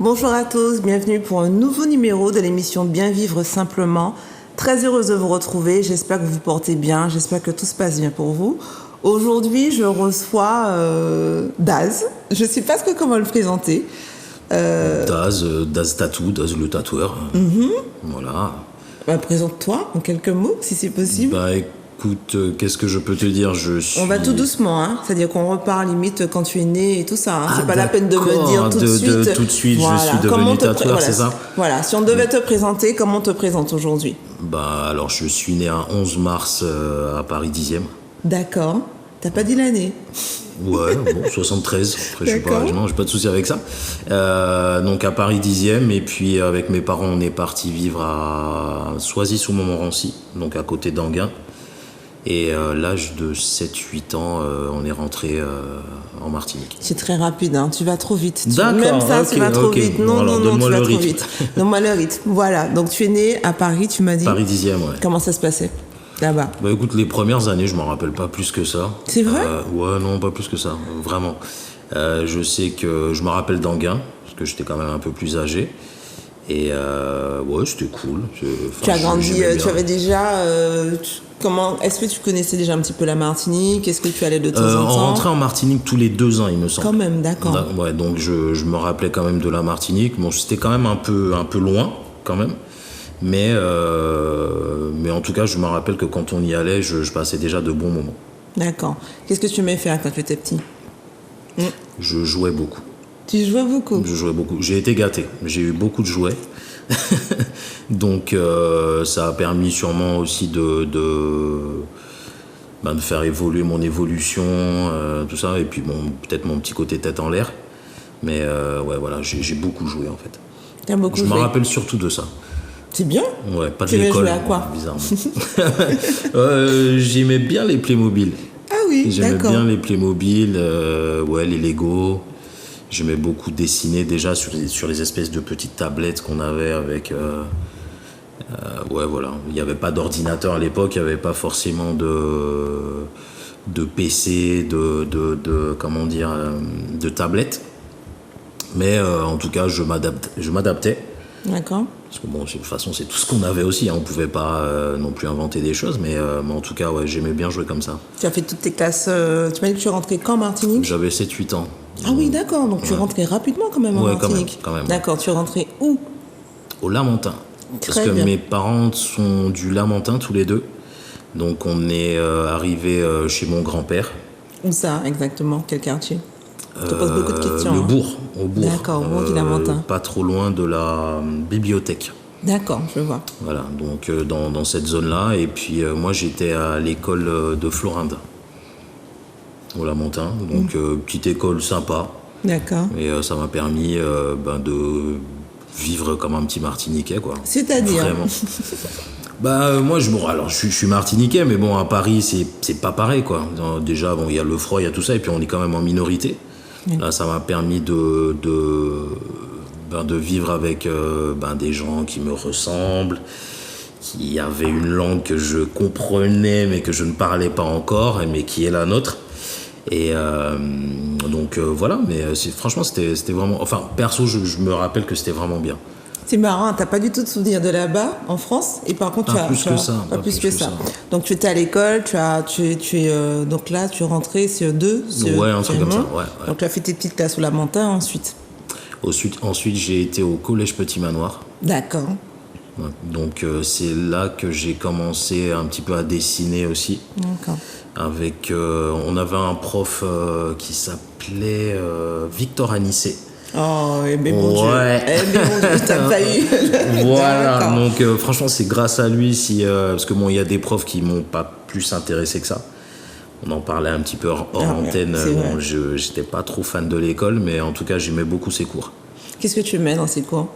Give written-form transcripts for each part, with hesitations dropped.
Bonjour à tous, bienvenue pour un nouveau numéro de l'émission Bien Vivre Simplement. Très heureuse de vous retrouver, j'espère que vous vous portez bien, j'espère que tout se passe bien pour vous. Aujourd'hui, je reçois Daz, je ne sais pas comment le présenter. Daz Tattoo, Daz le tatoueur. Voilà. Bah, présente-toi en quelques mots, si c'est possible. Bah écoute, qu'est-ce que je peux te dire? On va tout doucement, hein. C'est-à-dire qu'on repart limite quand tu es né et tout ça. Hein. C'est pas la peine de me dire tout de suite. Tout de suite, voilà. je suis devenu tatoueur, voilà. c'est ça? Voilà, si on devait te présenter, comment on te présente aujourd'hui? Bah alors, je suis né un 11 mars à Paris 10e. D'accord. T'as pas dit l'année? Ouais, bon, 73. Après, j'ai pas de souci avec ça. Donc à Paris 10e, et puis avec mes parents, on est parti vivre à Soisy-sous-Montmorency, donc à côté d'Enghien. Et l'âge de 7-8 ans, on est rentré en Martinique. C'est très rapide, hein. Tu vas trop vite. D'accord, même ça, okay, tu vas trop vite. Non, alors, tu vas trop rythme. vite. Donne-moi le rythme. Voilà, donc tu es né à Paris, tu m'as dit. Paris 10e, ouais. Comment ça se passait là-bas? Bah écoute, les premières années, je m'en rappelle pas plus que ça. C'est vrai? Ouais, non, pas plus que ça, vraiment. Je sais que je me rappelle d'Enghien, parce que j'étais quand même un peu plus âgé. Et ouais, c'était cool. Tu as grandi, tu avais déjà... comment, est-ce que tu connaissais déjà un petit peu la Martinique? Est-ce que tu allais de temps en temps? On rentrait en Martinique tous les 2 ans, il me semble. Quand même, d'accord. Ouais, donc je me rappelais quand même de la Martinique. Bon, c'était quand même un peu loin, quand même. Mais en tout cas, je me rappelle que quand on y allait, je passais déjà de bons moments. D'accord. Qu'est-ce que tu aimais faire quand tu étais petit? Je jouais beaucoup. Tu jouais beaucoup? Je jouais beaucoup. J'ai été gâté. J'ai eu beaucoup de jouets. Donc, ça a permis sûrement aussi de faire évoluer mon évolution, tout ça. Et puis, bon, peut-être mon petit côté tête en l'air. Mais ouais, voilà, j'ai beaucoup joué, en fait. T'as beaucoup joué? Je me rappelle surtout de ça. C'est bien? Ouais, pas de l'école. Tu l'école. jouer à quoi? Bizarrement. J'aimais bien les Playmobil. Ah oui, J'aimais d'accord. bien les Playmobil, ouais, les Lego. J'aimais beaucoup dessiner déjà sur les espèces de petites tablettes qu'on avait avec... ouais, voilà. Il n'y avait pas d'ordinateur à l'époque, il n'y avait pas forcément de PC, comment dire, de tablettes. Mais en tout cas, je m'adaptais. D'accord. Parce que bon, de toute façon, c'est tout ce qu'on avait aussi. Hein. On ne pouvait pas non plus inventer des choses, mais en tout cas, ouais, j'aimais bien jouer comme ça. Tu as fait toutes tes classes... tu m'as dit que tu rentrais quand en Martinique? J'avais 7-8 ans. Ah oui, d'accord. Donc tu rentrais rapidement quand même en Martinique. Quand même. D'accord. Tu rentrais où? Au Lamentin. Parce que mes parents sont du Lamentin tous les deux. Donc on est arrivé chez mon grand-père. Où ça exactement? Quel quartier? Je te pose beaucoup de questions. Au bourg. D'accord, au bourg du Lamentin. Pas trop loin de la bibliothèque. D'accord, je vois. Voilà, donc dans cette zone-là. Et puis moi j'étais à l'école de Florinde, au Lamentin. Donc petite école sympa. D'accord. Et ça m'a permis de vivre comme un petit Martiniquais, quoi. C'est-à-dire? Vraiment. Moi, je suis Martiniquais, mais bon, à Paris, c'est pas pareil, quoi. Déjà, bon, il y a le froid, il y a tout ça, et puis on est quand même en minorité. Là, ça m'a permis de vivre avec des gens qui me ressemblent, qui avaient une langue que je comprenais, mais que je ne parlais pas encore, mais qui est la nôtre. Et donc voilà, mais franchement, c'était vraiment... Enfin, perso, je me rappelle que c'était vraiment bien. C'est marrant, t'as pas du tout de souvenir de là-bas, en France, et par contre, Pas plus que ça. Donc tu étais à l'école, donc là, tu rentrais CE2, ouais, un truc comme ça, ouais. Donc tu as fait tes petites classes au Lamentin, ensuite. Ensuite, j'ai été au collège Petit Manoir. D'accord. Ouais, donc c'est là que j'ai commencé un petit peu à dessiner aussi. D'accord. Avec, on avait un prof qui s'appelait Victor Anissé. Oh, mais bon Dieu. T'as pas eu. Voilà, donc franchement, c'est grâce à lui parce que bon, il y a des profs qui m'ont pas plus intéressé que ça. On en parlait un petit peu hors antenne. Bon, j'étais pas trop fan de l'école, mais en tout cas, j'aimais beaucoup ses cours. Qu'est-ce que tu aimais dans ses cours?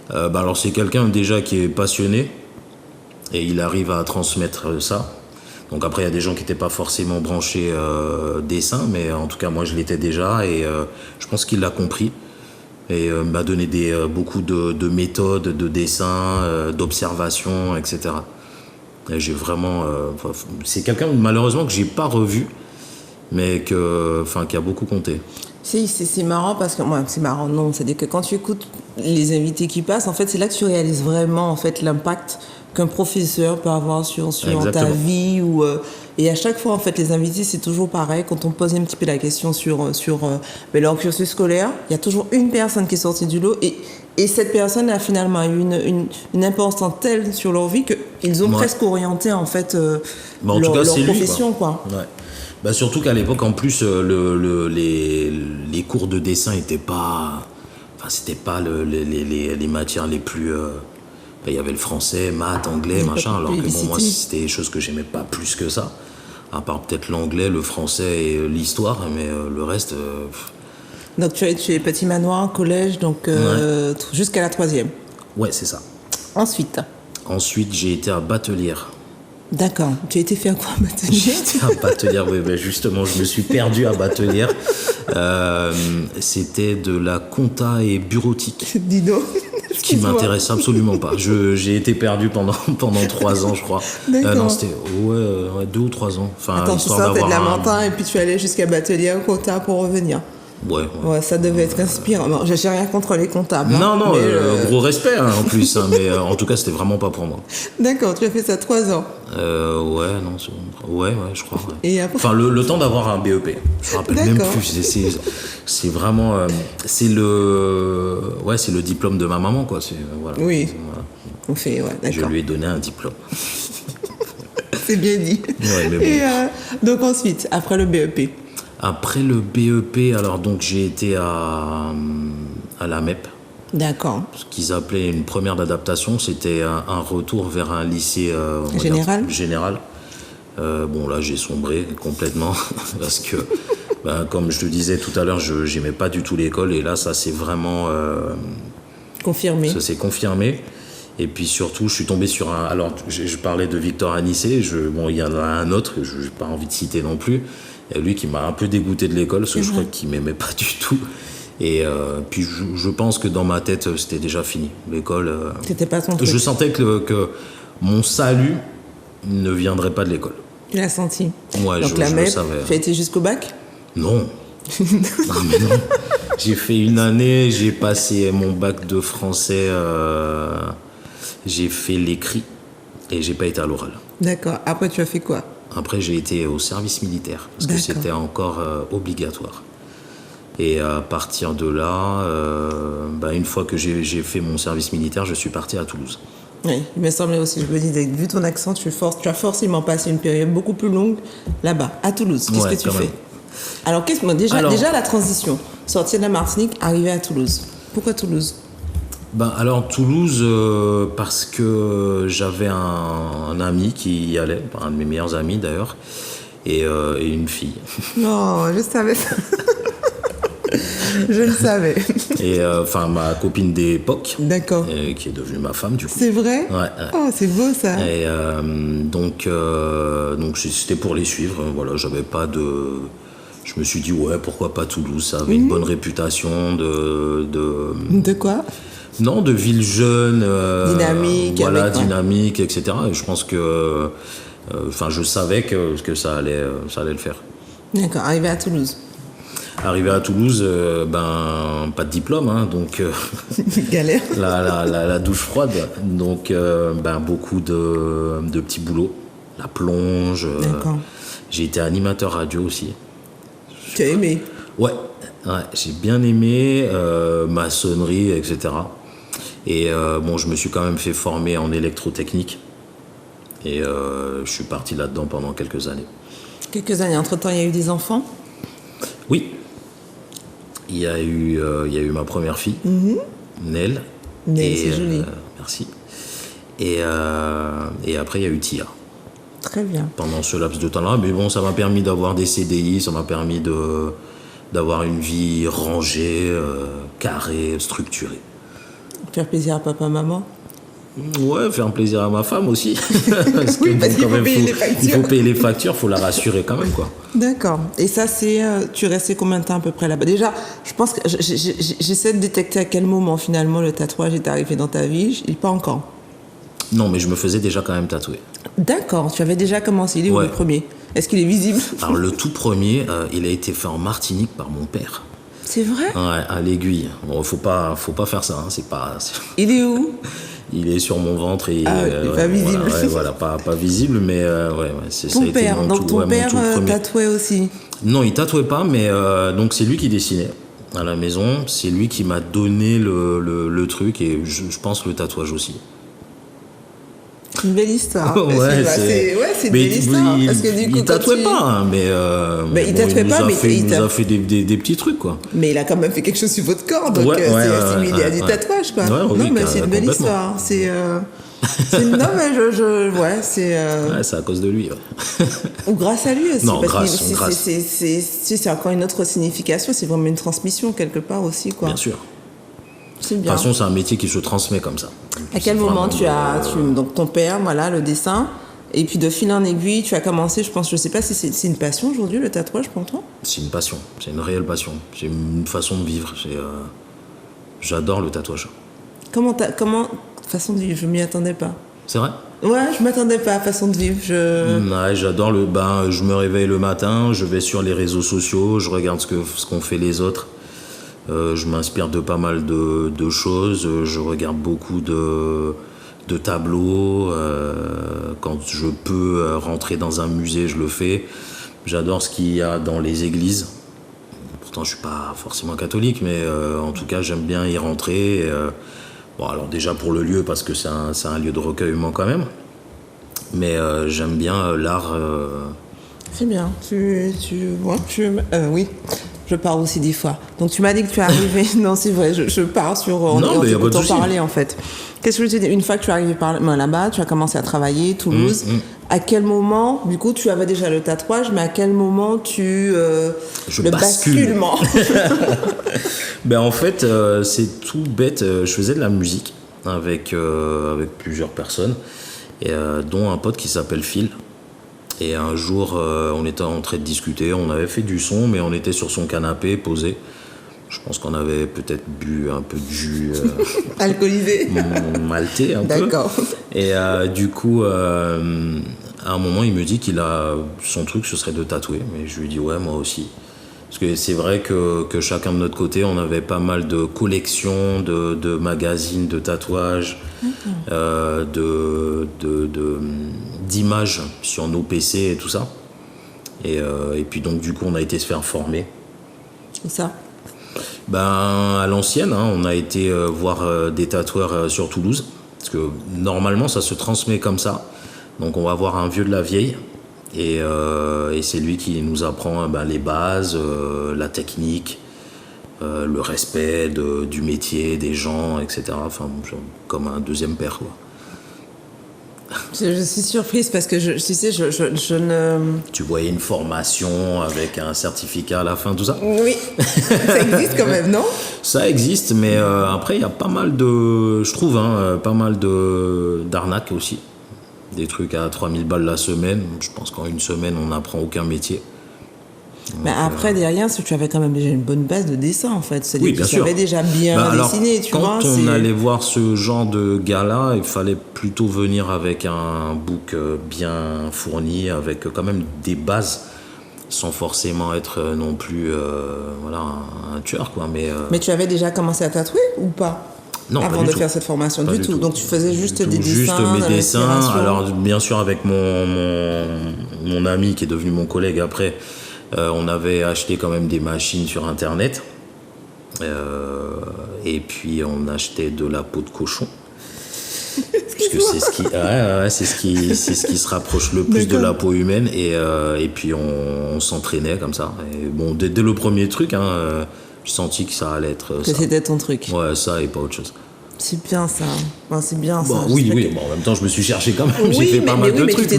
Alors, c'est quelqu'un déjà qui est passionné et il arrive à transmettre ça. Donc après, il y a des gens qui n'étaient pas forcément branchés dessin, mais en tout cas, moi, je l'étais déjà et je pense qu'il l'a compris. Et m'a donné beaucoup de méthodes, de dessin, d'observation, etc. Et j'ai vraiment... c'est quelqu'un, malheureusement, que j'ai pas revu, mais qui a beaucoup compté. C'est marrant parce que moi, c'est marrant, non, c'est-à-dire que quand tu écoutes les invités qui passent, en fait, c'est là que tu réalises vraiment en fait l'impact qu'un professeur peut avoir sur ta vie et à chaque fois en fait les invités c'est toujours pareil quand on pose un petit peu la question sur leur cursus scolaire, il y a toujours une personne qui est sortie du lot et cette personne a finalement eu une importance telle sur leur vie qu'ils ont presque orienté en fait en tout cas, leur c'est profession lui, quoi. Ouais. Bah, surtout qu'à l'époque en plus les cours de dessin étaient pas, enfin c'était pas les matières les plus il y avait le français, maths, anglais, machin, alors que bon, moi c'était des choses que j'aimais pas plus que ça, à part peut-être l'anglais, le français et l'histoire, mais le reste. Donc tu es petit manoir, collège, donc jusqu'à la 3e. Ouais, c'est ça. Ensuite, j'ai été à Battelière. D'accord. Tu as été faire quoi à Battelière? J'étais à Battelière, oui, ben justement, je me suis perdu à Battelière. C'était de la compta et bureautique. Dis donc. Qui m'intéresse absolument pas. J'ai été perdu pendant 3 ans, je crois. Non, c'était 2 ou 3 ans. Enfin, attends, tu sortais de la montagne et puis tu allais jusqu'à Battelière, compta pour revenir. Ouais, ça devait être inspirant. Bon, j'ai rien contre les comptables. Non, gros respect en plus, mais en tout cas, c'était vraiment pas pour moi. D'accord, tu as fait ça 3 ans. Ouais, je crois. Ouais. Et après... Enfin, le temps d'avoir un BEP. Je me rappelle même plus. C'est vraiment, c'est le diplôme de ma maman, quoi. Voilà. Oui. On fait, d'accord. Je lui ai donné un diplôme. C'est bien dit. Ouais, mais bon. Et donc ensuite, après le BEP. Après le BEP, alors donc j'ai été à la MEP. D'accord. Ce qu'ils appelaient une première d'adaptation, c'était un retour vers un lycée général. Bon là j'ai sombré complètement parce que comme je te disais tout à l'heure, je n'aimais pas du tout l'école et là ça s'est vraiment confirmé. Ça s'est confirmé. Et puis surtout, je suis tombé sur un... Alors, je parlais de Victor Anissé, bon, il y en a un autre, je n'ai pas envie de citer non plus. Il y a lui qui m'a un peu dégoûté de l'école, parce que je crois qu'il ne m'aimait pas du tout. Et puis, je pense que dans ma tête, c'était déjà fini. L'école... C'était pas ton truc. Je sentais que mon salut ne viendrait pas de l'école. Tu l'as senti? Ouais, donc je le savais. Tu as été jusqu'au bac? Non. Non, mais non. J'ai fait une année, j'ai passé mon bac de français... J'ai fait l'écrit et j'ai pas été à l'oral. D'accord. Après, tu as fait quoi? Après, j'ai été au service militaire parce que c'était encore obligatoire. Et à partir de là, une fois que j'ai fait mon service militaire, je suis parti à Toulouse. Oui, il me semblait aussi, je me disais, vu ton accent, tu as forcément passé une période beaucoup plus longue là-bas, à Toulouse. Qu'est-ce que tu fais? Alors, déjà la transition, sortir de la Martinique, arriver à Toulouse. Pourquoi Toulouse? Alors Toulouse, parce que j'avais un ami qui y allait, un de mes meilleurs amis d'ailleurs, et une fille. Non, je savais ça. Je le savais. Et ma copine d'époque. D'accord. Qui est devenue ma femme du coup. C'est vrai? Ouais. Oh, c'est beau ça. Et donc c'était pour les suivre. Voilà, j'avais pas de... Je me suis dit pourquoi pas Toulouse, ça avait une bonne réputation De quoi? Non, de ville jeune, dynamique, dynamique, etc. Et je pense que, je savais que ça allait le faire. D'accord. Arrivé à Toulouse. Arrivé à Toulouse, pas de diplôme, hein, donc galère. La douche froide, donc beaucoup de petits boulots, la plonge. J'ai été animateur radio aussi. Tu as aimé? Ouais, j'ai bien aimé, maçonnerie, etc. Et je me suis quand même fait former en électrotechnique. Et je suis parti là-dedans pendant quelques années. Quelques années. Entre-temps, il y a eu des enfants? Oui. Il y a eu ma première fille, Nel. Nel, c'est joli. Merci. Et après, il y a eu Tia. Très bien. Pendant ce laps de temps-là. Mais bon, ça m'a permis d'avoir des CDI, ça m'a permis d'avoir une vie rangée, carrée, structurée. Faire plaisir à papa, maman? Ouais, faire plaisir à ma femme aussi. Parce que il faut payer les factures, il faut la rassurer quand même, quoi. D'accord. Et ça, tu restais combien de temps à peu près là-bas? Déjà, je pense que j'essaie de détecter à quel moment finalement le tatouage est arrivé dans ta vie. Pas encore. Non, mais je me faisais déjà quand même tatouer. D'accord, tu avais déjà commencé. Il est où le premier? Est-ce qu'il est visible? Alors le tout premier, il a été fait en Martinique par mon père. C'est vrai? Ouais, à l'aiguille. Bon, faut pas faire ça, hein, Il est où? Il est sur mon ventre et pas visible. Voilà, pas visible, mais c'est ça. Ton père, donc ton père tatouait aussi? Non, il tatouait pas, mais donc c'est lui qui dessinait à la maison. C'est lui qui m'a donné le truc et je pense le tatouage aussi. C'est une belle histoire. C'est une mais belle histoire. Parce que du coup, il tatouait pas, hein, mais il tatouait pas, mais il nous a fait des petits trucs, quoi. Mais il a quand même fait quelque chose sur votre corps, donc c'est assimilé à du tatouage, quoi. Ouais, mais c'est une belle histoire. C'est non, mais c'est à cause de lui. Ouais. Ou grâce à lui aussi. Non, parce grâce. C'est encore une autre signification. C'est vraiment une transmission quelque part aussi, quoi. Bien sûr. C'est bien. De toute façon, c'est un métier qui se transmet comme ça. À quel moment donc ton père, voilà, le dessin, et puis de fil en aiguille, tu as commencé, je sais pas si c'est une passion aujourd'hui, le tatouage pour toi? C'est une passion, c'est une réelle passion. C'est une façon de vivre. J'adore le tatouage. Comment façon de vivre? Je m'y attendais pas. C'est vrai? Ouais, je m'attendais pas à façon de vivre. Ouais, j'adore je me réveille le matin, je vais sur les réseaux sociaux, je regarde ce qu'ont fait les autres. Je m'inspire de pas mal de choses. Je regarde beaucoup de tableaux. Quand je peux rentrer dans un musée, je le fais. J'adore ce qu'il y a dans les églises. Pourtant, je suis pas forcément catholique, mais en tout cas, j'aime bien y rentrer. Bon, alors déjà pour le lieu, parce que c'est un lieu de recueillement quand même. Mais j'aime bien l'art. C'est bien. Oui. Je pars aussi des fois. Donc tu m'as dit que tu es arrivé. Non, c'est vrai, je pars sur. Non, mais il n'y a pas de souci. Parler en fait. Qu'est-ce que je te dis? Une fois que tu es arrivé là-bas, tu as commencé à travailler, Toulouse. À quel moment, du coup, tu avais déjà le tatouage, mais à quel moment le basculement. En fait, c'est tout bête. Je faisais de la musique avec plusieurs personnes, et dont un pote qui s'appelle Phil. Et un jour, on était en train de discuter, on avait fait du son, mais on était sur son canapé, posé. Je pense qu'on avait peut-être bu un peu de jus. Alcoolisé. Maltais un peu. D'accord. Et du coup, à un moment, il me dit son truc, ce serait de tatouer. Mais je lui dis, ouais, moi aussi. Parce que c'est vrai que chacun de notre côté, on avait pas mal de collections, de magazines, de tatouages, d'images sur nos PC et tout ça. Et puis donc du coup, on a été se faire former. Et ça? À l'ancienne, hein, on a été voir des tatoueurs sur Toulouse. Parce que normalement, ça se transmet comme ça. Donc on va voir un vieux de la vieille. Et c'est lui qui nous apprend les bases, la technique, le respect du métier, des gens, etc. Enfin, comme un deuxième père, quoi. Je suis surprise parce que je ne... Tu voyais une formation avec un certificat à la fin, tout ça? Oui, ça existe quand même, non? Ça existe, mais après, il y a pas mal de... Je trouve, pas mal d'arnaques aussi. Des trucs à 3000 balles la semaine. Je pense qu'en une semaine, on n'apprend aucun métier. Mais après, derrière, tu avais quand même déjà une bonne base de dessin, en fait. C'est-à-dire oui, bien que tu sûr. savais déjà bien dessiner, tu vois. Quand on allait voir ce genre de gars-là, il fallait plutôt venir avec un book bien fourni, avec quand même des bases, sans forcément être non plus un tueur, quoi. Mais tu avais déjà commenmé à tatouer ou pas? Non, avant de faire cette formation du tout. Donc tu faisais juste des dessins. Juste mes dessins. Alors bien sûr avec mon ami qui est devenu mon collègue après, on avait acheté quand même des machines sur internet. Et puis on achetait de la peau de cochon. Parce que c'est ce qui se rapproche le plus de la peau humaine. Et puis on s'entraînait comme ça. Et bon, dès le premier truc, j'ai senti que ça allait être que c'était ton truc. Ouais, ça et pas autre chose. C'est bien ça. C'est bien ça. Oui. Bon, en même temps, je me suis cherché quand même. J'ai fait pas mal de trucs.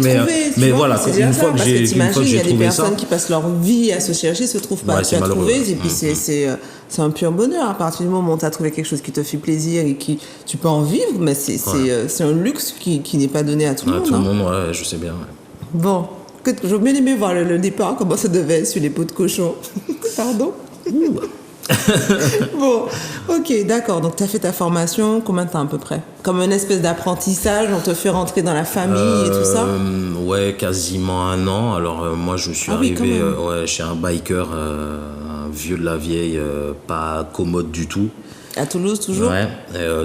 Mais voilà, une fois que j'ai trouvé ça. Il y a des personnes qui passent leur vie à se chercher, se trouvent pas. Tu as trouvé, et puis c'est un pur bonheur. À partir du moment où tu as trouvé quelque chose qui te fait plaisir et qui tu peux en vivre, mais c'est un luxe qui n'est pas donné à tout le monde. Tout le monde, ouais, je sais bien. Ouais. Bon, j'aurais bien aimé voir le départ, comment ça devait être sur les peaux de cochon. Pardon. Bon, ok, d'accord. Donc, tu as fait ta formation, combien de temps à peu près? Comme une espèce d'apprentissage, on te fait rentrer dans la famille et tout ça? Ouais, quasiment 1 an. Alors, moi, je suis arrivé chez un biker, un vieux de la vieille, pas commode du tout. À Toulouse, toujours? Ouais.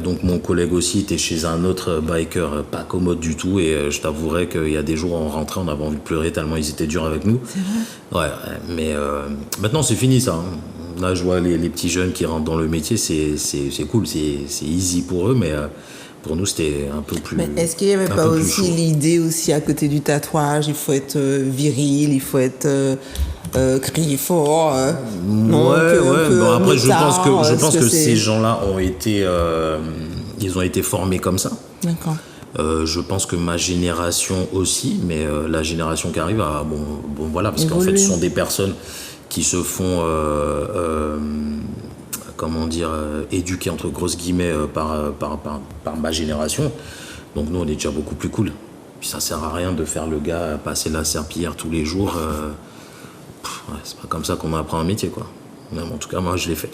Donc mon collègue aussi était chez un autre biker, pas commode du tout. Et je t'avouerais qu'il y a des jours où on rentrait, on avait envie de pleurer tellement ils étaient durs avec nous. C'est vrai? Ouais, mais maintenant c'est fini ça. Là, je vois les petits jeunes qui rentrent dans le métier, c'est cool, c'est easy pour eux, mais pour nous c'était un peu plus. Mais est-ce qu'il n'y avait pas aussi l'idée aussi à côté du tatouage, il faut être viril, il faut être crier fort, non, Bon, après je pense que c'est... ces gens-là ont été ils ont été formés comme ça. D'accord. Je pense que ma génération aussi, mais la génération qui arrive, bon voilà, parce qu'en Évoluer. fait ce sont des personnes qui se font comment dire éduquer entre grosses guillemets par ma génération. Donc nous on est déjà beaucoup plus cool. Puis ça sert à rien de faire le gars passer la serpillière tous les jours. C'est pas comme ça qu'on apprend un métier, quoi. Mais en tout cas moi je l'ai fait.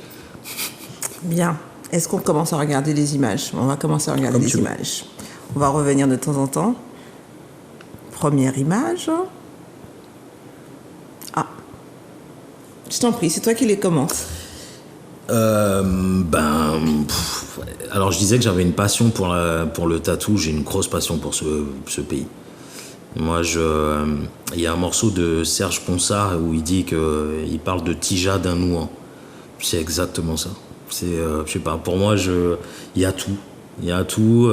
Bien. Est-ce qu'on commence à regarder les images? On va commencer à regarder les images. On va revenir de temps en temps. Première image. Ah. Je t'en prie, c'est toi qui les commences. Alors je disais que j'avais une passion pour le tatou, j'ai une grosse passion pour ce pays. Moi, il y a un morceau de Serge Ponsard où il dit qu'il parle de Tija d'un Nouan. C'est exactement ça. Je sais pas, pour moi, il y a tout. Il y a tout.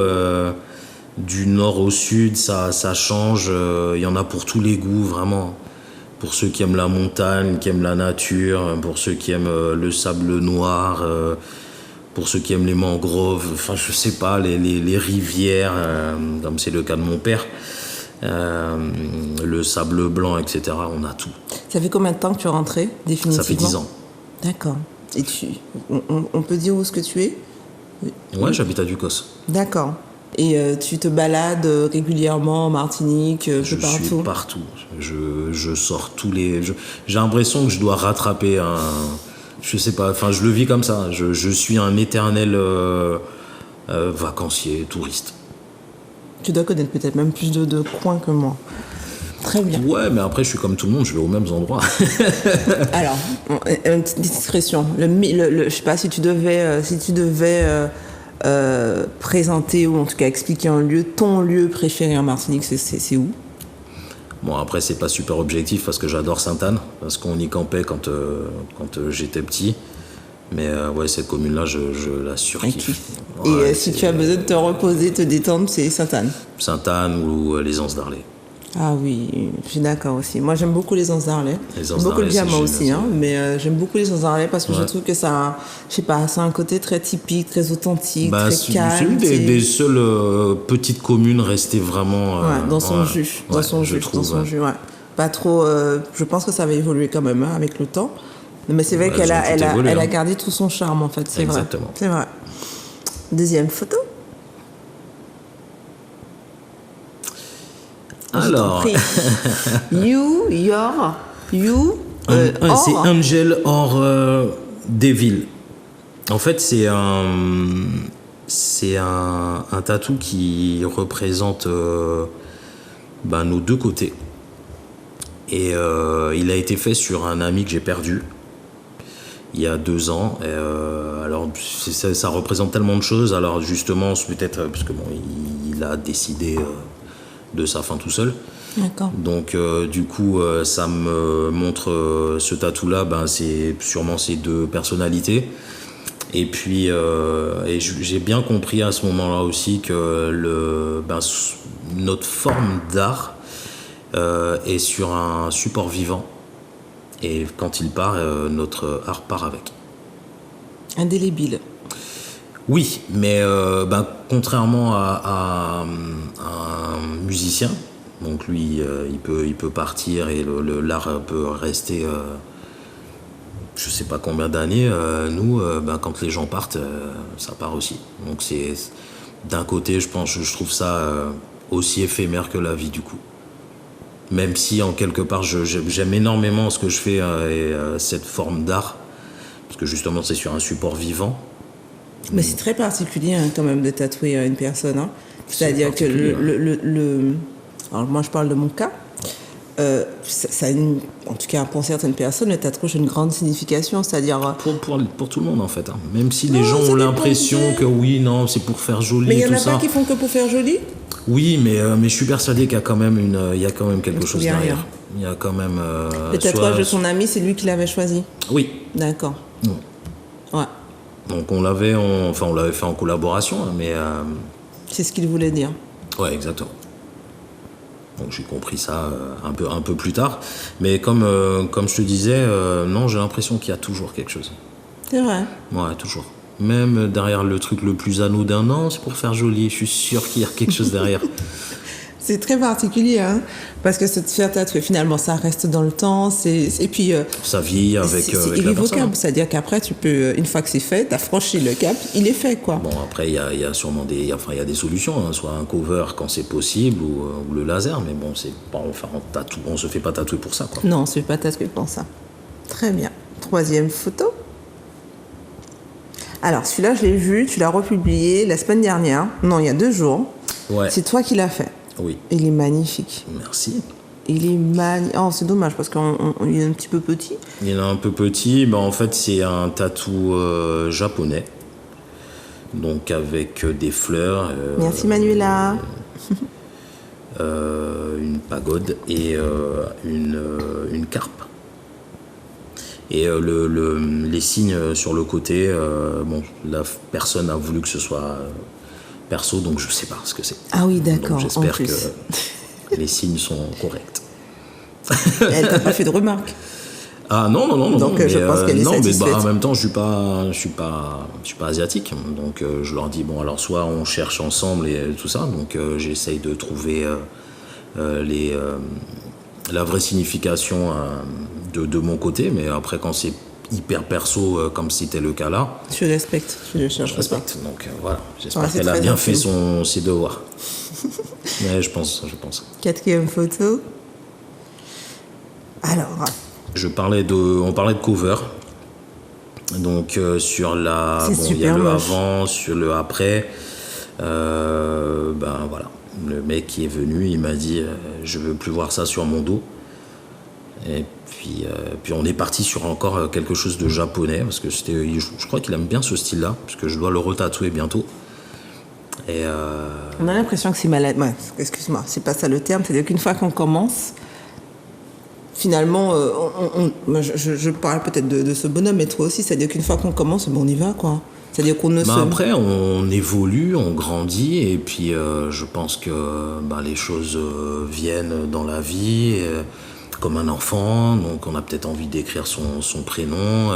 Du nord au sud, ça change. Il y en a pour tous les goûts, vraiment. Pour ceux qui aiment la montagne, qui aiment la nature, pour ceux qui aiment le sable noir, pour ceux qui aiment les mangroves, enfin, je sais pas, les rivières, comme c'est le cas de mon père. Le sable blanc, etc. On a tout. Ça fait combien de temps que tu es rentré, définitivement? Ça fait 10 ans. D'accord. Et on peut dire où est-ce que tu es? Ouais, j'habite à Ducos. D'accord. Et tu te balades régulièrement en Martinique, Je partout? suis partout. Je sors tous les... J'ai l'impression que je dois rattraper un... Je sais pas, enfin je le vis comme ça. Je suis un éternel vacancier, touriste. Tu dois connaître peut-être même plus de coins que moi. Très bien. Ouais, mais après, je suis comme tout le monde, je vais aux mêmes endroits. Alors, une petite discrétion. Je sais pas si tu devais, présenter ou en tout cas expliquer un lieu, ton lieu préféré en Martinique, c'est où? Bon, après, c'est pas super objectif parce que j'adore Sainte-Anne, parce qu'on y campait quand j'étais petit. Mais ouais, cette commune-là, je la surkiffe. Ouais, et et si tu as besoin de te reposer, te détendre, c'est Sainte-Anne. Sainte-Anne ou les Anses d'Arlay. Ah oui, je suis d'accord aussi. Moi, j'aime beaucoup les Anses d'Arlay. Les Anses beaucoup le d'Arlay, diamant c'est aussi, génial, hein, mais j'aime beaucoup les Anses d'Arlay parce que je Ouais. trouve que ça, je sais pas, ça a un côté très typique, très authentique, Bah, très c'est calme. une des seules petites communes restées vraiment... Ouais, dans son jus, dans Ouais, son je jus, trouve, dans son ouais. jus, ouais. Pas trop. Je pense que ça va évoluer quand même hein, avec le temps. Mais c'est vrai Ouais, qu'elle elles ont tout évolué, elle a hein. gardé tout son charme en fait. C'est vrai. Exactement. C'est vrai. Deuxième photo. Alors, You. c'est Angel or Devil. En fait, c'est un tatou qui représente nos deux côtés. Et il a été fait sur un ami que j'ai perdu il y a 2 ans. Et, alors, ça représente tellement de choses. Alors, justement, peut-être parce que bon, il a décidé de sa fin tout seul. D'accord. Donc, du coup, ça me montre ce tatou-là. C'est sûrement ces deux personnalités. Et puis, j'ai bien compris à ce moment-là aussi que notre forme d'art est sur un support vivant. Et quand il part, notre art part avec. Indélébile. Oui, mais contrairement à un musicien, donc lui, il peut partir et l'art peut rester, je sais pas combien d'années. Nous, quand les gens partent, ça part aussi. Donc c'est d'un côté, je trouve ça aussi éphémère que la vie du coup. Même si en quelque part, j'aime énormément ce que je fais et cette forme d'art, parce que justement, c'est sur un support vivant. Mais c'est très particulier hein, quand même de tatouer une personne. Hein. C'est-à-dire que alors moi je parle de mon cas. ça a en tout cas pour certaines personnes, le tatouage a une grande signification, c'est-à-dire... Pour tout le monde en fait. Hein. Même si les gens ont l'impression que oui, non, c'est pour faire joli Mais il et y en tout a ça. pas qui font que pour faire joli. Oui, mais je suis persuadé qu'il y a quand même quelque chose derrière. Il y a quand même. Le tatouage de son ami, c'est lui qui l'avait choisi. Oui. D'accord. Ouais. Donc on l'avait fait en collaboration, hein, mais. C'est ce qu'il voulait dire. Ouais, exactement. Donc j'ai compris ça un peu plus tard, mais comme je te disais, non, j'ai l'impression qu'il y a toujours quelque chose. C'est vrai. Ouais, toujours. Même derrière le truc le plus anodin, non, c'est pour faire joli. Je suis sûr qu'il y a quelque chose derrière. C'est très particulier, hein, parce que se faire tatouer, finalement, ça reste dans le temps. Et puis, ça vit avec c'est la personne. irrévocable, c'est-à-dire qu'après, tu peux, une fois que c'est fait, t'as franchi le cap, il est fait, quoi. Bon, après, il y a sûrement il y a des solutions, hein, soit un cover quand c'est possible ou le laser, mais bon, c'est pas, enfin, on se fait pas tatouer pour ça, quoi. Non, on se fait pas tatouer pour ça. Très bien. 3e photo. Alors, celui-là, je l'ai vu, tu l'as republié la semaine dernière. Non, il y a 2 jours. Ouais. C'est toi qui l'as fait. Oui. Il est magnifique. Merci. Il est magnifique. Oh, c'est dommage parce qu'il est un petit peu petit. Il est un peu petit. Ben, en fait, c'est un tatou japonais. Donc, avec des fleurs. Merci, Manuela. Une pagode et une carpe. Et les signes sur le côté, la personne a voulu que ce soit perso, donc je ne sais pas ce que c'est. Ah oui, d'accord. Donc j'espère en plus. que les signes sont corrects. Elle t'a pas fait de remarques. Ah non. Donc je pense qu'elle est satisfaite. En même temps, je suis pas asiatique, donc je leur dis bon alors soit on cherche ensemble et tout ça, donc j'essaye de trouver la vraie signification de mon côté, mais après quand c'est hyper perso comme c'était le cas là, Je respecte, je cherche. je respecte. Donc voilà, j'espère Ouais, c'est qu'elle a très bien gentil. fait ses devoirs. Mais je pense. 4e photo. Alors, On parlait de cover. Donc sur la, C'est il y a super le moche. avant, sur le après. Ben voilà, le mec qui est venu, il m'a dit je veux plus voir ça sur mon dos. Et puis on est parti sur encore quelque chose de japonais parce que je crois qu'il aime bien ce style-là parce que je dois le retatouer bientôt. Et on a l'impression que c'est malade. Ouais, excuse-moi, c'est pas ça le terme. C'est-à-dire qu'une fois qu'on commence, finalement, moi, je parle peut-être de ce bonhomme, mais toi aussi, c'est-à-dire qu'une fois qu'on commence, on y va, quoi. C'est-à-dire qu'on ne se... après, on évolue, on grandit, et puis je pense que les choses viennent dans la vie comme un enfant. Donc, on a peut-être envie d'écrire son prénom,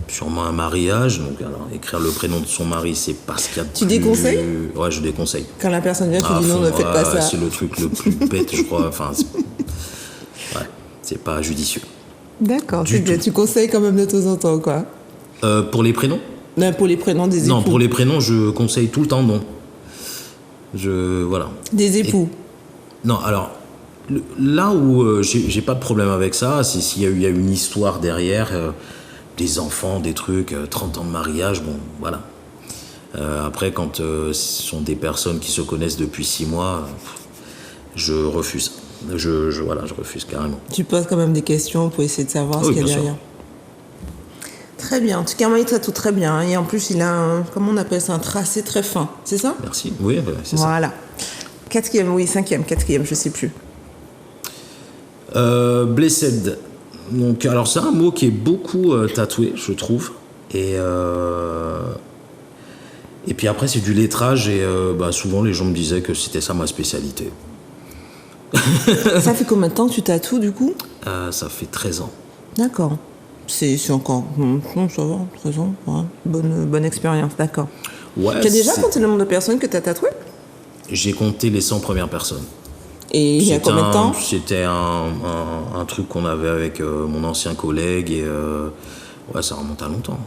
sûrement un mariage. Donc, alors, écrire le prénom de son mari, c'est pas ce qu'il y a de Tu plus... déconseilles ? Ouais, je déconseille. Quand la personne vient, tu À dis non, fond, ne faites pas ça. C'est le truc le plus bête, je crois. Enfin, c'est pas judicieux. D'accord, Du c'est bien. tout. Tu conseilles quand même de temps en temps, quoi. Pour les prénoms ? Non, pour les prénoms des époux. Non, pour les prénoms, je conseille tout le temps non. Voilà. Des époux. Non, alors, là où j'ai pas de problème avec ça, c'est s'il y a une histoire derrière, des enfants, des trucs, 30 ans de mariage, bon, voilà. Après, quand ce sont des personnes qui se connaissent depuis 6 mois, je refuse. Je refuse carrément. Tu poses quand même des questions pour essayer de savoir ce Oui, qu'il y a bien sûr. derrière. Très bien. En tout cas, moi, il tatoue très bien. hein. Et en plus, il a comment on appelle ça, un tracé très fin. C'est ça ? Merci. Oui, c'est ça. Voilà. 4e, je sais plus. Blessed. Donc, alors c'est un mot qui est beaucoup tatoué, je trouve. Et puis après, c'est du lettrage et souvent les gens me disaient que c'était ça ma spécialité. Ça fait combien de temps que tu tatoues, du coup ? Ça fait 13 ans. D'accord. C'est encore... ça va, 13 ans. Ouais. Bonne expérience, d'accord. Ouais, Tu as déjà compté le nombre de personnes que tu as tatouées ? J'ai compté les 100 premières personnes. Et il y a combien de temps ? C'était un truc qu'on avait avec mon ancien collègue et ça remonte à longtemps.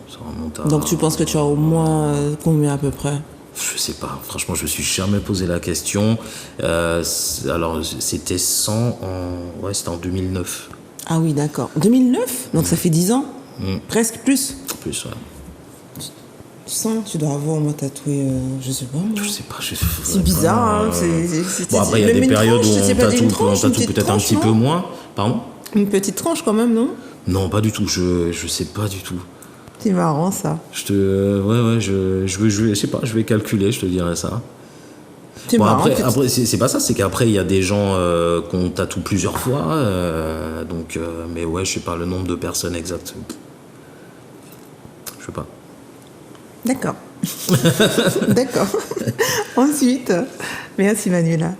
Donc tu penses que tu as au moins combien à peu près ? Je sais pas, franchement je me suis jamais posé la question. Alors c'était 100 c'était en 2009. Ah oui, d'accord. 2009 ? Donc ça fait 10 ans ? Presque plus ? En plus, ouais. sens, tu dois avoir au moins tatoué, je sais pas moi. Je sais pas, C'est bizarre, hein. Bon, après, il y a des périodes où on tatoue peut-être un petit peu moins. Pardon? Une petite tranche quand même, non? Non, pas du tout, je sais pas du tout. C'est marrant ça. Je sais pas, je vais calculer, je te dirai ça. C'est Bon, marrant. après c'est pas ça, c'est qu'après, il y a des gens qu'on tatoue plusieurs fois. Donc, mais ouais, je sais pas le nombre de personnes exactes. Je sais pas. D'accord. D'accord. Ensuite, merci Manuela.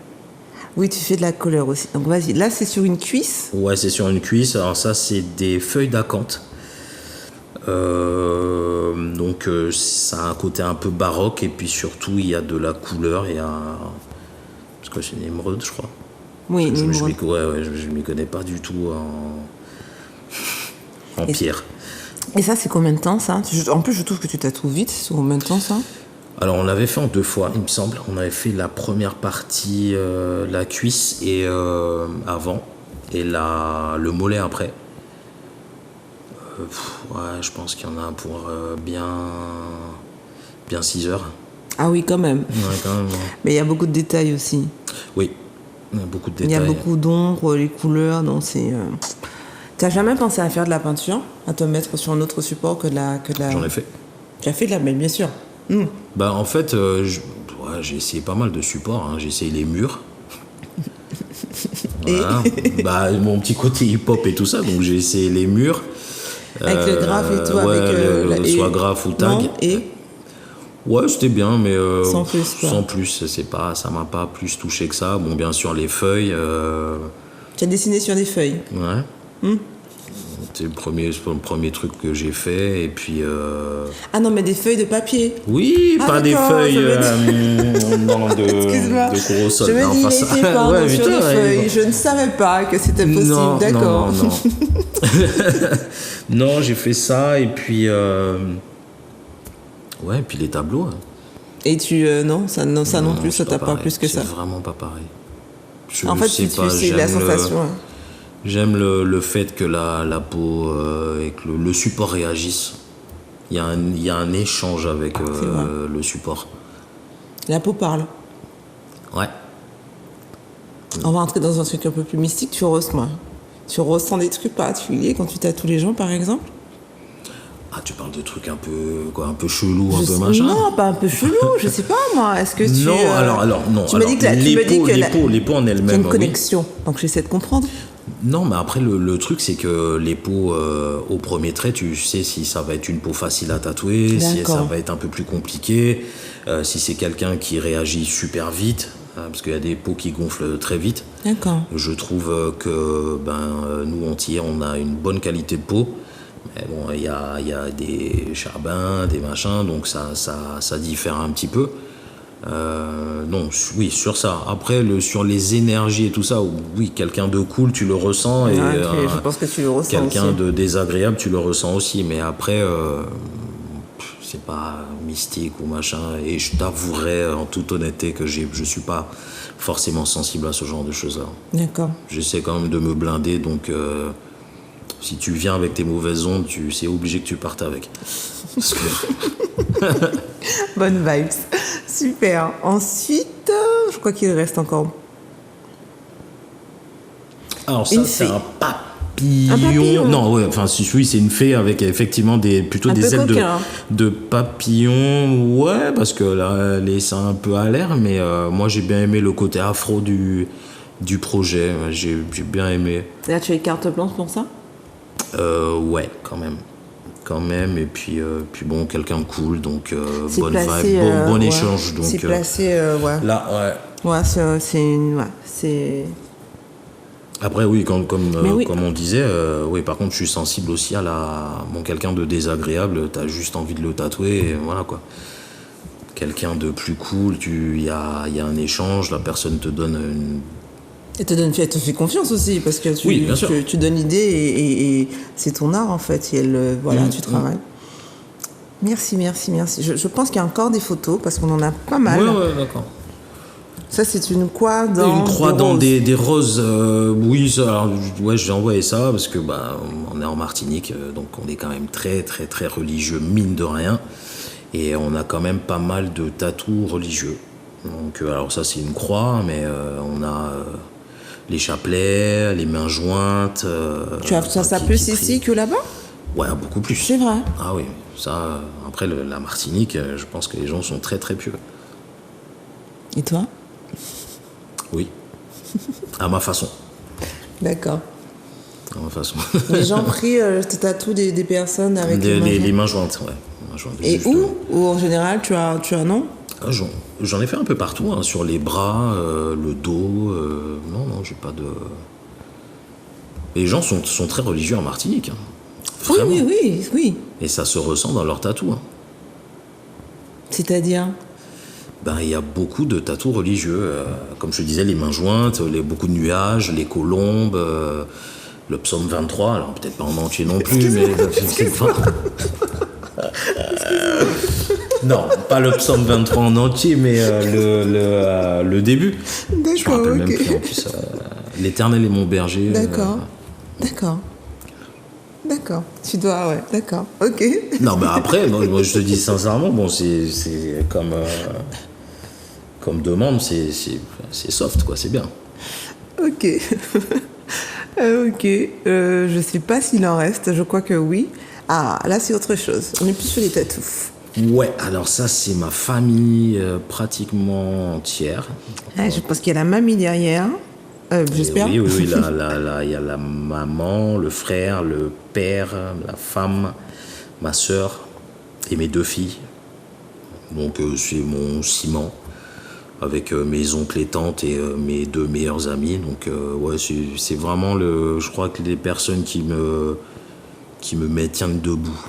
Oui, tu fais de la couleur aussi. Donc vas-y, là c'est sur une cuisse. Ouais, c'est sur une cuisse. Alors ça, c'est des feuilles d'acanthe. Donc ça a un côté un peu baroque et puis surtout il y a de la couleur, il y a... Parce que c'est une émeraude, je crois. Oui, une émeraude. Je m'y connais pas du tout en pierre. Et ça, c'est combien de temps, ça? En plus, je trouve que tu tatoues vite. C'est combien de temps, ça? Alors, on l'avait fait en 2 fois, il me semble. On avait fait la première partie, la cuisse et avant, et le mollet après. Ouais, je pense qu'il y en a pour bien 6 heures. Ah oui, quand même. Ouais, quand même. Ouais. Mais il y a beaucoup de détails aussi. Oui, il y a beaucoup de Il y détails. a beaucoup d'ombre, les couleurs, donc c'est... T'as jamais pensé à faire de la peinture? À te mettre sur un autre support que de la... J'en ai fait. Tu as fait de la... Mais bien sûr. Bah, en fait, j'ai essayé pas mal de supports. Hein. J'ai essayé les murs. Voilà. Bah, mon petit côté hip-hop et tout ça, donc j'ai essayé les murs. Avec le graphe et tout, ouais, avec... soit graphe ou tag. Non, et ouais, c'était bien, mais sans plus, quoi. Sans plus, ça m'a pas plus touché que ça. Bon, bien sûr, les feuilles. Tu as dessiné sur des feuilles. Ouais. C'est le premier truc que j'ai fait, et puis... Ah non, mais des feuilles de papier. Oui, Ah, pas des d'accord, feuilles Excuse-moi. de gros sols. Je me dis, il a été peint Ouais, sur putain, des ouais, feuilles. Je ne savais pas que c'était possible. Non, D'accord. Non. Non, j'ai fait ça, et puis... Ouais, et puis les tableaux. Hein. Et tu... non, ça non plus, ça t'a pas plus que ça. C'est vraiment pas pareil. En fait, c'est la sensation. J'aime le fait que la peau et que le support réagisse. Il y a un échange avec le support. La peau parle. Ouais. On va entrer dans un truc un peu plus mystique. Tu ressens des trucs particuliers quand tu tatoues les gens, par exemple? Ah, tu parles de trucs un peu chelou, un peu machin? Non, pas un peu chelou, je sais pas moi. Est-ce que tu... Non, alors non. Tu me dis que les peaux en elles-mêmes. Il y a une connexion, donc j'essaie de comprendre. Non, mais après, le truc, c'est que les peaux, au premier trait, tu sais si ça va être une peau facile à tatouer, si ça va être un peu plus compliqué, si c'est quelqu'un qui réagit super vite, parce qu'il y a des peaux qui gonflent très vite. D'accord. Je trouve que nous, Antillais, on a une bonne qualité de peau. Mais bon, il y a des charbins, des machins, donc ça diffère un petit peu. Non, oui, sur ça. Après, sur les énergies et tout ça, oui, quelqu'un de cool, tu le ressens. Et je pense que tu le ressens quelqu'un aussi. de désagréable, tu le ressens aussi. Mais après, c'est pas mystique ou machin. Et je t'avouerai en toute honnêteté que je suis pas forcément sensible à ce genre de choses-là. D'accord. J'essaie quand même de me blinder, donc... si tu viens avec tes mauvaises ondes, c'est obligé que tu partes avec. Parce que... Bonne vibes. Super. Ensuite, je crois qu'il reste encore. Alors ça, c'est un papillon. Un papillon. Non, ouais, enfin, oui, c'est une fée avec effectivement plutôt des ailes de papillon. Ouais, parce que là, c'est un peu à l'air, mais moi, j'ai bien aimé le côté afro du projet. J'ai bien aimé. Là, tu as une carte blanche pour ça? Ouais, quand même, et puis bon, quelqu'un de cool, donc bonne placé, vibe, bon échange, donc c'est placé, ouais. Là, ouais. Ouais, c'est... Après, oui, comme on disait, oui, par contre, je suis sensible aussi quelqu'un de désagréable, t'as juste envie de le tatouer, et voilà, quoi. Quelqu'un de plus cool, il y a un échange, la personne te donne une... Elle te fait confiance aussi, parce que tu donnes l'idée et c'est ton art en fait. Et tu travailles. Merci. Je pense qu'il y a encore des photos, parce qu'on en a pas mal. Ouais, d'accord. Ça, c'est une croix dans... Une croix dans des roses. Oui, j'ai envoyé ça, parce que on est en Martinique, donc on est quand même très, très, très religieux, mine de rien. Et on a quand même pas mal de tatous religieux. Donc, alors ça, c'est une croix, mais on a les chapelets, les mains jointes. Tu as ça plus ici que là-bas? Ouais, beaucoup plus. C'est vrai. Ah oui, ça, après la Martinique, je pense que les gens sont très très pieux. Et toi? Oui, à ma façon. D'accord. À ma façon. Les gens prient tes tatous des personnes avec les mains jointes, ouais. Mains jointes, et juste, où en général tu as non? J'en ai fait un peu partout, hein, sur les bras, le dos. Non, j'ai pas de. Les gens sont très religieux en Martinique. Hein. Vraiment. Oui. Et ça se ressent dans leurs tatous. Hein. C'est-à-dire? Ben, il y a beaucoup de tatous religieux. Comme je te disais, les mains jointes, beaucoup de nuages, les colombes, le psaume 23. Alors peut-être pas en entier non plus, mais. Non, pas le psaume 23 en entier, mais le début. D'accord, je me rappelle même plus en plus. L'Éternel est mon berger. D'accord. Tu dois, ouais, d'accord. Ok. Non, mais après, moi, je te dis sincèrement, bon, c'est comme demande, c'est soft, quoi, c'est bien. Ok. Ok. Je sais pas s'il en reste, je crois que oui. Ah, là, c'est autre chose. On est plus sur les tatous. Ouais, alors ça, c'est ma famille pratiquement entière. Ah, je pense qu'il y a la mamie derrière. J'espère. Oui, il y a la maman, le frère, le père, la femme, ma sœur et mes 2 filles. Donc c'est mon ciment avec mes oncles et tantes et mes 2 meilleurs amis. Donc ouais, c'est vraiment je crois que les personnes qui me maintiennent debout.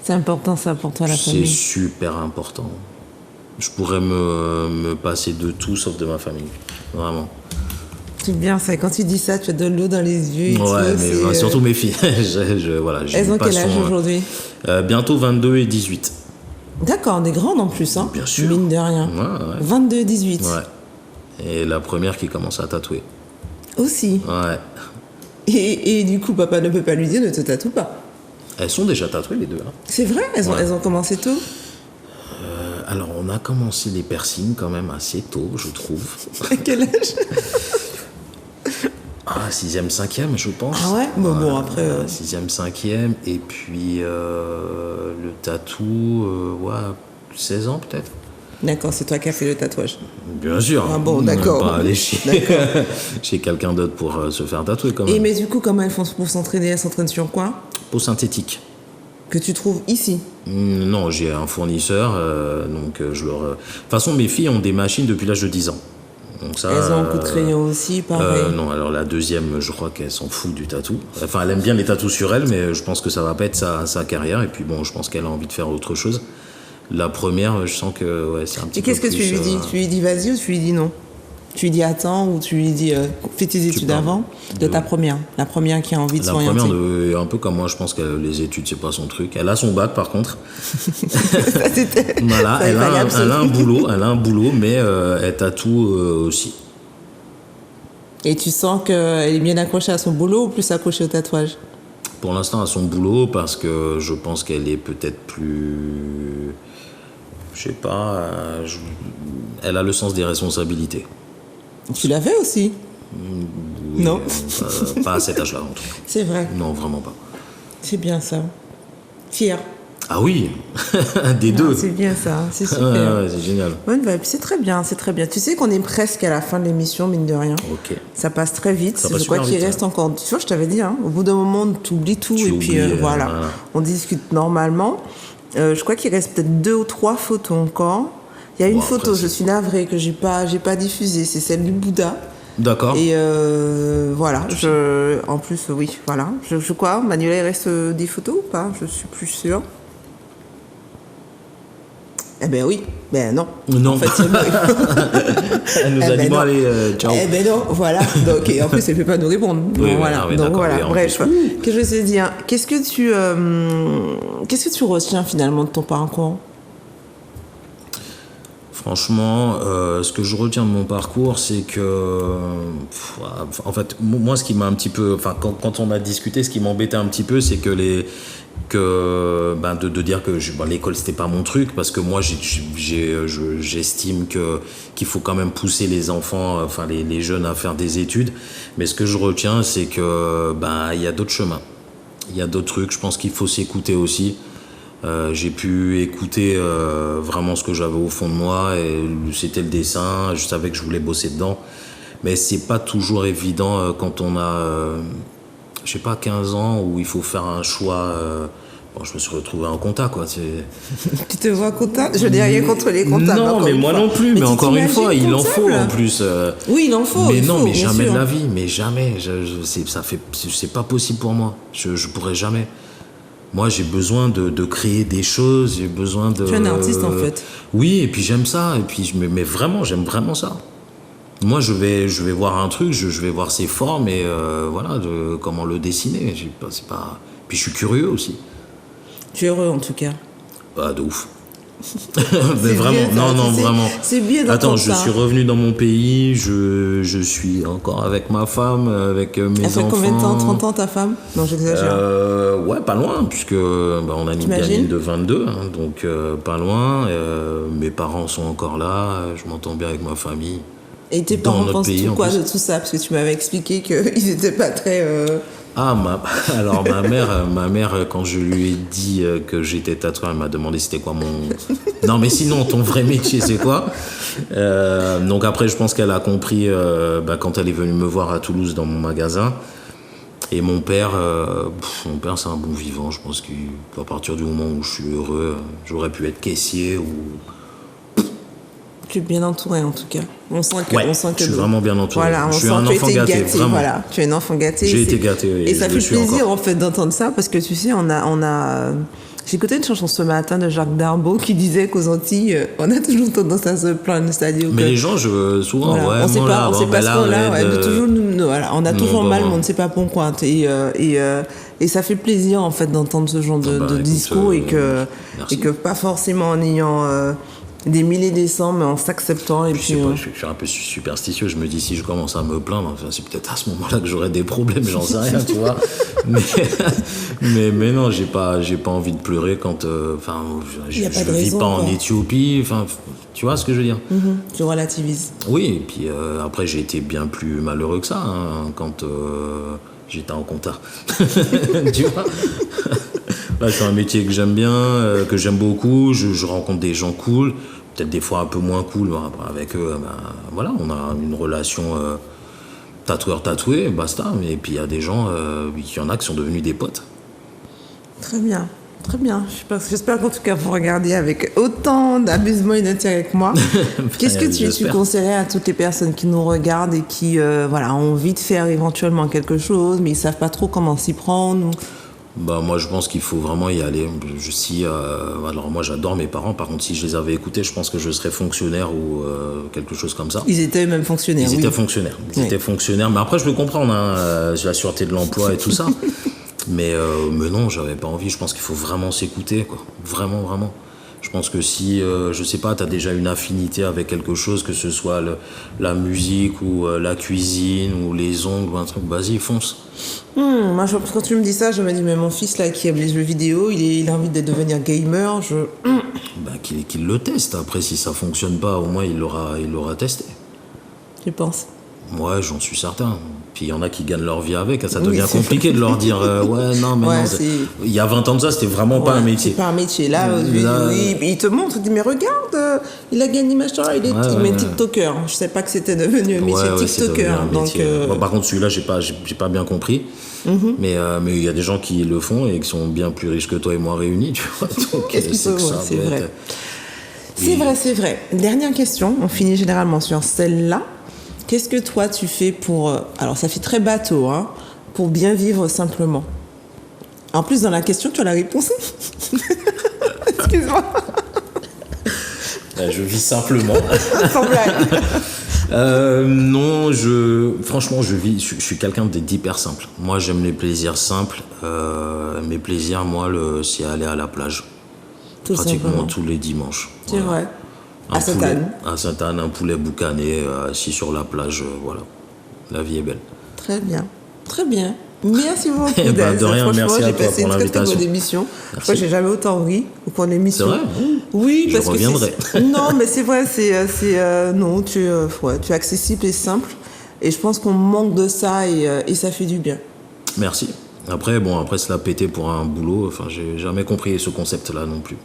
C'est important ça pour toi, la famille. C'est super important. Je pourrais me passer de tout sauf de ma famille. Vraiment. C'est bien ça. Quand tu dis ça, tu as de l'eau dans les yeux. Et ouais, tout, mais surtout mes filles. Voilà, elles ont quel âge aujourd'hui? Bientôt 22 et 18. D'accord, des grandes en plus. Hein. Bien sûr. Mine de rien. Ouais. 22 et 18. Ouais. Et la première qui commence à tatouer. Aussi. Ouais. Et du coup, papa ne peut pas lui dire ne te tatoue pas. Elles sont déjà tatouées les 2. Hein. C'est vrai, elles ont commencé tôt. Alors on a commencé les piercings quand même assez tôt, je trouve. À quel âge? 6e, 5e, je pense. Ah ouais? Bon, après... 6e, 5e, et puis le tatou, 16 ans peut-être. D'accord, c'est toi qui as fait le tatouage. Bien sûr. Ah bon, d'accord. Pas aller chez quelqu'un d'autre pour se faire tatouer quand même. Et mais du coup, comment elles font pour s'entraîner? Elles s'entraînent sur quoi? Peau synthétique. Que tu trouves ici? Non, j'ai un fournisseur, donc je leur... De toute façon, mes filles ont des machines depuis l'âge de 10 ans. Donc ça, elles ont un coup de crayon aussi, pareil. Non, alors la deuxième, je crois qu'elle s'en fout du tatou. Enfin, elle aime bien les tatous sur elle, mais je pense que ça va pas être sa carrière. Et puis bon, je pense qu'elle a envie de faire autre chose. La première, je sens que ouais, c'est un petit peu. Et qu'est-ce que tu lui dis? Tu lui dis vas-y ou tu lui dis non? Tu lui dis attends ou tu lui dis fais tes études avant? De ta première, la première qui a envie de s'orienter. La première, un peu comme moi, je pense que les études c'est pas son truc. Elle a son bac par contre. Voilà, elle a un boulot, mais elle tatoue aussi. Et tu sens qu'elle est bien accrochée à son boulot ou plus accrochée au tatouage? Pour l'instant, à son boulot, parce que je pense qu'elle est peut-être plus... Je sais pas... Elle a le sens des responsabilités. Tu l'avais aussi? Oui, non. Pas à cet âge-là, en tout cas. C'est vrai? Non, vraiment pas. C'est bien ça. Fier. Ah oui, des deux. C'est bien ça, c'est super. Ouais, c'est génial. Bonne vibe, c'est très bien, c'est très bien. Tu sais qu'on est presque à la fin de l'émission, mine de rien. Ok. Ça passe très vite. Ça passe je crois qu'il vite, reste encore... Tu vois, je t'avais dit, hein, au bout d'un moment, tu oublies tout et puis voilà. On discute normalement. Je crois qu'il reste peut-être 2 ou 3 photos encore. Il y a une photo, je suis navrée, que j'ai pas diffusée. C'est celle du Bouddha. D'accord. Et voilà. En plus, oui, voilà. Je crois, Manuela, il reste des photos ou pas? Je suis plus sûre. Eh ben oui, ben non. Non. En fait, c'est bon. Elle nous a dit bon, allez, ciao. Eh ben non, voilà. Donc, et en plus, elle ne peut pas nous répondre. Oui, voilà. Oui, donc voilà. Bref, plus... qu'est-ce que je veux te dire? Qu'est-ce que tu retiens finalement de ton parcours? Franchement, ce que je retiens de mon parcours, c'est que, en fait, moi, ce qui m'a un petit peu, enfin, quand on a discuté, ce qui m'embêtait un petit peu, c'est que de dire que l'école c'était pas mon truc, parce que moi, j'estime qu'il faut quand même pousser les enfants, enfin les jeunes à faire des études. Mais ce que je retiens, c'est que, il y a d'autres chemins, il y a d'autres trucs. Je pense qu'il faut s'écouter aussi. J'ai pu écouter vraiment ce que j'avais au fond de moi, et c'était le dessin. Je savais que je voulais bosser dedans, mais c'est pas toujours évident quand on a, je sais pas, 15 ans, où il faut faire un choix. Je me suis retrouvé en compta, quoi. Tu te vois comptable? Je n'ai rien contre les comptables. Non, mais moi non plus. Mais encore une fois, il en faut en plus. Oui, il en faut. Mais non, mais bien jamais sûr. de la vie, mais jamais. C'est pas possible pour moi. Je pourrais jamais. Moi, j'ai besoin de créer des choses, j'ai besoin de... Tu es un artiste, en fait. Oui, et puis j'aime ça, et puis mais vraiment, j'aime vraiment ça. Moi, je vais voir un truc, je vais voir ses formes, et voilà, comment le dessiner. Puis je suis curieux aussi. Tu es heureux, en tout cas. Bah, de ouf. Mais vraiment, bien, ça, non, c'est- vraiment. c'est bien d'entendre Attends, je ça. suis revenu dans mon pays, je suis encore avec ma femme, avec mes Elle fait enfants. combien de temps? 30 ans, ta femme? Non, j'exagère. Ouais, pas loin, puisque on a une T'imagines gamine de 22, hein, donc pas loin. Mes parents sont encore là, je m'entends bien avec ma famille. Et tes dans parents notre pensent pays, tout en quoi plus. de tout ça? Parce que tu m'avais expliqué qu'ils n'étaient pas très... Ah, alors ma mère, quand je lui ai dit que j'étais tatoueur, elle m'a demandé c'était quoi mon... Non, mais sinon, ton vrai métier, c'est quoi? Donc après, je pense qu'elle a compris quand elle est venue me voir à Toulouse dans mon magasin. Et mon père, c'est un bon vivant. Je pense qu'à partir du moment où je suis heureux, j'aurais pu être caissier ou... Tu es bien entouré, en tout cas. On sent que... Ouais, on sent que je suis vraiment bien entouré. Voilà, on Je suis sent un que tu enfant as été gâté, gâté. vraiment. Voilà, tu es un enfant gâté. J'ai c'est- été gâté, Et ça je fait le suis plaisir, encore. en fait, d'entendre ça, parce que tu sais, on a... J'ai écouté une chanson ce matin de Jacques Darbo qui disait qu'aux Antilles, on a toujours tendance à se plaindre, c'est-à-dire Mais que... les gens, souvent, Voilà, ouais, on sait moi, pas, là, on sait bon, pas ben ce là, qu'on a, ouais, Red, de toujours voilà, on a non, toujours bon, mal, mais on ne sait pas pourquoi. Et ça fait plaisir en fait d'entendre ce genre de écoute, discours merci. et que pas forcément en ayant des milliers des cents, mais en s'acceptant et Je puis sais pas, je suis un peu superstitieux. Je me dis, si je commence à me plaindre, enfin, c'est peut-être à ce moment-là que j'aurai des problèmes, j'en sais rien, tu vois. Mais non, j'ai pas envie de pleurer quand. Enfin, Y a pas de vis raison, pas en quoi. Éthiopie. Enfin, tu vois ce que je veux dire. tu relativises. Oui, et puis après, j'ai été bien plus malheureux que ça hein, quand j'étais en compta. Tu vois. Là, c'est un métier que j'aime bien, que j'aime beaucoup. Je rencontre des gens cool, peut-être des fois un peu moins cool. Bon, après, avec eux, voilà, on a une relation tatoueur-tatoué, basta. Et puis il y a des gens, il y en a qui sont devenus des potes. Très bien. Très bien. J'espère qu'en tout cas vous regardez avec autant d'amusement et d'intérêt que moi. Qu'est-ce que tu J'espère. conseillerais à toutes les personnes qui nous regardent et qui voilà, ont envie de faire éventuellement quelque chose, mais ils savent pas trop comment s'y prendre? Moi, je pense qu'il faut vraiment y aller. Alors moi, j'adore mes parents. Par contre, si je les avais écoutés, je pense que je serais fonctionnaire ou quelque chose comme ça. Ils étaient eux-mêmes fonctionnaires. Ils oui. étaient fonctionnaires. Ils Oui. étaient fonctionnaires. Mais après, je peux comprendre, hein, la sûreté de l'emploi et tout ça. Mais non, j'avais pas envie. Je pense qu'il faut vraiment s'écouter, quoi. Vraiment, vraiment. Je pense que si, je sais pas, t'as déjà une affinité avec quelque chose, que ce soit la musique ou la cuisine ou les ongles ou un truc, vas-y, fonce. Moi, quand tu me dis ça, je me dis, mais mon fils là qui aime les jeux vidéo, il a envie de devenir gamer. Qu'il le teste. Après, si ça fonctionne pas, au moins, il l'aura testé. Tu penses? Ouais, j'en suis certain. Puis il y en a qui gagnent leur vie avec. Ça Oui, devient c'est compliqué de leur dire ouais, non, mais Ouais, non. Il y a 20 ans de ça, c'était vraiment pas un métier. C'est pas un métier. Là, Là, oui, il te montre, il dit, mais regarde, il a gagné machin, il est Ouais. TikToker. Je sais pas que c'était devenu un métier Ouais, c'est devenu TikToker. un Donc, métier. Bon, par contre, celui-là, j'ai pas bien compris. Mais il y a des gens qui le font et qui sont bien plus riches que toi et moi réunis, tu vois. Donc, Qu'est-ce qu'ils c'est peuvent, que ça ouais, c'est doit vrai. être- C'est vrai. Dernière question, on finit généralement sur celle-là. Qu'est-ce que toi tu fais pour... alors ça fait très bateau, hein, pour bien vivre simplement? En plus, dans la question, tu as la réponse. Excuse-moi. Je vis simplement. Sans blague. Non, franchement, je suis quelqu'un d'hyper simple. Moi, j'aime les plaisirs simples. Mes plaisirs, moi, c'est aller à la plage. Tout Pratiquement simplement. tous les dimanches. C'est vrai. À Sainte-Anne. À Sainte-Anne, un poulet boucané, assis sur la plage, voilà. La vie est belle. Très bien. Très bien. Merci beaucoup, Eh ben, Daz. de rien, Franchement, merci à j'ai toi passé pour une très très l'invitation. bonne émission. Je Merci. crois que j'ai jamais autant ri au cours de l'émission. C'est vrai? Oui, Je parce reviendrai. que non, mais c'est vrai, non, tu es accessible et simple. Et je pense qu'on manque de ça et ça fait du bien. Merci. Après, se la péter pour un boulot, enfin, j'ai jamais compris ce concept-là non plus.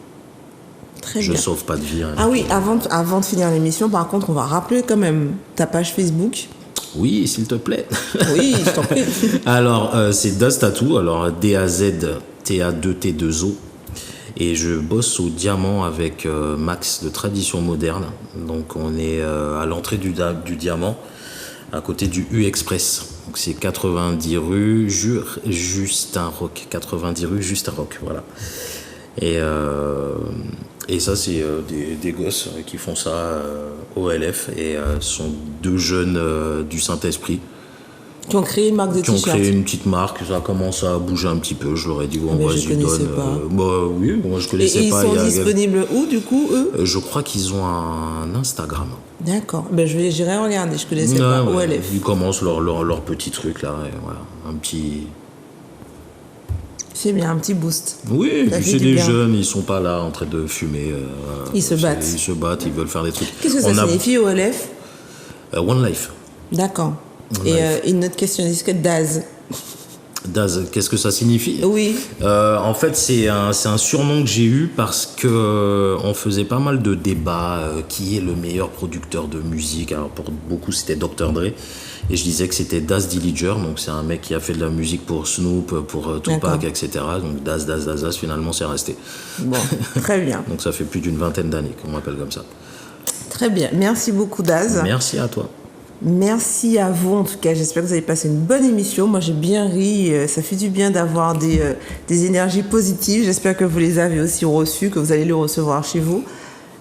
Très Je bien. sauve pas de vie. Hein. Ah oui, avant de finir l'émission, par contre, on va rappeler quand même ta page Facebook. Oui, s'il te plaît. Oui, je t'en prie. Alors, c'est Daz Tattoo, alors DAZTA2T2O. Et je bosse au diamant avec Max de Tradition Moderne. Donc, on est à l'entrée du diamant, à côté du U-Express. Donc, c'est 90 rue Justin Roch. 90 rue Justin Roch, voilà. Et ça, c'est des gosses qui font ça au LF. Et ce sont deux jeunes du Saint-Esprit Qui ont créé une marque de qui ont t-shirts. créé une petite marque. Ça commence à bouger un petit peu. Je leur ai dit, bon, Mais je vas-y, connaissais donne. pas. Oui, moi je Et connaissais ils pas. sont disponibles où, du coup, eux? Je crois qu'ils ont un Instagram. D'accord. Ben, j'irai regarder, je connaissais pas. Ouais, OLF. ils commencent leur petit truc là. Et voilà, un petit. C'est bien, un petit boost. Oui, Ça puis fait c'est du des bien. jeunes, ils sont pas là en train de fumer. Ils se battent. Ils se battent, ils veulent faire des trucs. Qu'est-ce que ça signifie, OLF? One Life. D'accord. One Et Life. une autre question, est-ce que Daz? Daz, qu'est-ce que ça signifie? Oui. En fait, c'est un surnom que j'ai eu parce que on faisait pas mal de débats. Qui est le meilleur producteur de musique? Alors pour beaucoup, c'était Dr. Dre. Et je disais que c'était Daz Dillinger. Donc c'est un mec qui a fait de la musique pour Snoop, pour Tupac, D'accord. etc. Donc Daz, finalement, c'est resté. Bon, très bien. Donc ça fait plus d'une vingtaine d'années qu'on m'appelle comme ça. Très bien. Merci beaucoup, Daz. Merci à toi. Merci à vous, en tout cas. J'espère que vous avez passé une bonne émission. Moi, j'ai bien ri. Ça fait du bien d'avoir des énergies positives. J'espère que vous les avez aussi reçues, que vous allez les recevoir chez vous.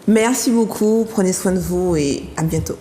Merci beaucoup. Prenez soin de vous et à bientôt.